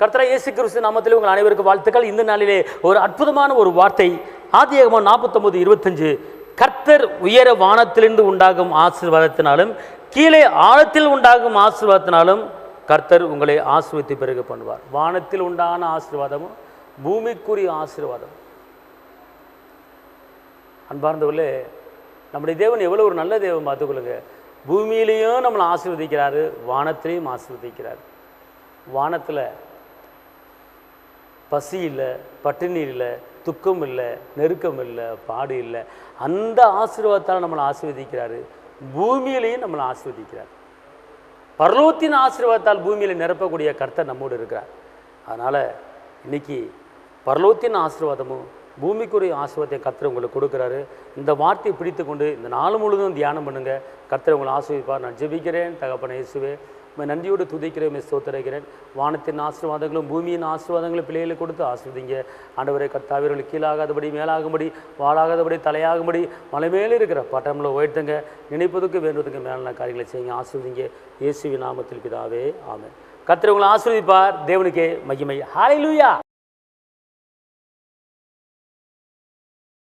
கர்த்தராகிய இயேசு கிறிஸ்து நாமத்திலே உங்கள் அனைவருக்கும் வாழ்த்துக்கள். இந்த நாளிலே ஒரு அற்புதமான ஒரு வார்த்தை, ஆதியாகமம் 49:25. கர்த்தர் உயர வானத்திலிருந்து உண்டாகும் ஆசீர்வாதத்தினாலும் கீழே ஆழத்தில் உண்டாகும் ஆசீர்வாதத்தினாலும் கர்த்தர் உங்களை ஆசீர்வதித்து பிறகு பண்ணுவார். வானத்தில் உண்டான ஆசீர்வாதமும் பூமிக்குரிய ஆசீர்வாதம். அன்பார்ந்தவர்களே, நம்முடைய தேவன் எவ்வளோ ஒரு நல்ல தேவன் பார்த்துக்கொள்ளுங்க. பூமியிலையும் நம்மளை ஆசீர்வதிக்கிறாரு, வானத்திலையும் ஆசீர்வதிக்கிறார். வானத்தில் பசி இல்லை, பட்டினி இல்லை, துக்கம் இல்லை, நெருக்கம் இல்லை, பாடு இல்லை. அந்த ஆசீர்வாதத்தால் நம்மளை ஆசீர்வதிக்கிறாரு. பூமியிலையும் நம்மளை ஆசீர்வதிக்கிறார். பரலோகத்தின் ஆசீர்வாதத்தால் பூமியில் நிரப்பக்கூடிய கர்த்தர் நம்மோடு இருக்கிறார். அதனால் இன்னைக்கு பரலோகத்தின் ஆசீர்வாதமும் பூமிக்குரிய ஆசீர்வாதத்தை கர்த்தர் உங்களுக்கு கொடுக்குறாரு. இந்த வார்த்தையை பிடித்து கொண்டு இந்த நாள் முழுவதும் தியானம் பண்ணுங்கள். கர்த்தர் உங்களை ஆசீர்வதிப்பார். நான் ஜெபிக்கிறேன். தகப்பனே இயேசுவே, நன்றியோடு துதிக்கிறேன், ஸ்தோத்திரிக்கிறேன். வானத்தின் ஆசீர்வாதங்களும் பூமியின் ஆசீர்வாதங்களும் பிள்ளைகளுக்கு கொடுத்து ஆசீர்வதிங்க. ஆண்டவரே, கர்த்தாவியர்களுக்கு கீழாகாதபடி, மேலாகும்படி, வாழாகாதபடி, தலையாகும்படி, மலை மேலே இருக்கிற பட்டணங்களை உயர்த்துங்க. நினைப்பதுக்கு வேண்டுவதுக்கு மேலான காரியங்களை செய்யுங்க. ஆசீர்வதிங்க. இயேசுவின் நாமத்தில் பிதாவே, ஆமென். கர்த்தர் உங்களை ஆசீர்வதிப்பார். தேவனுக்கே மகிமை. ஹல்லேலூயா.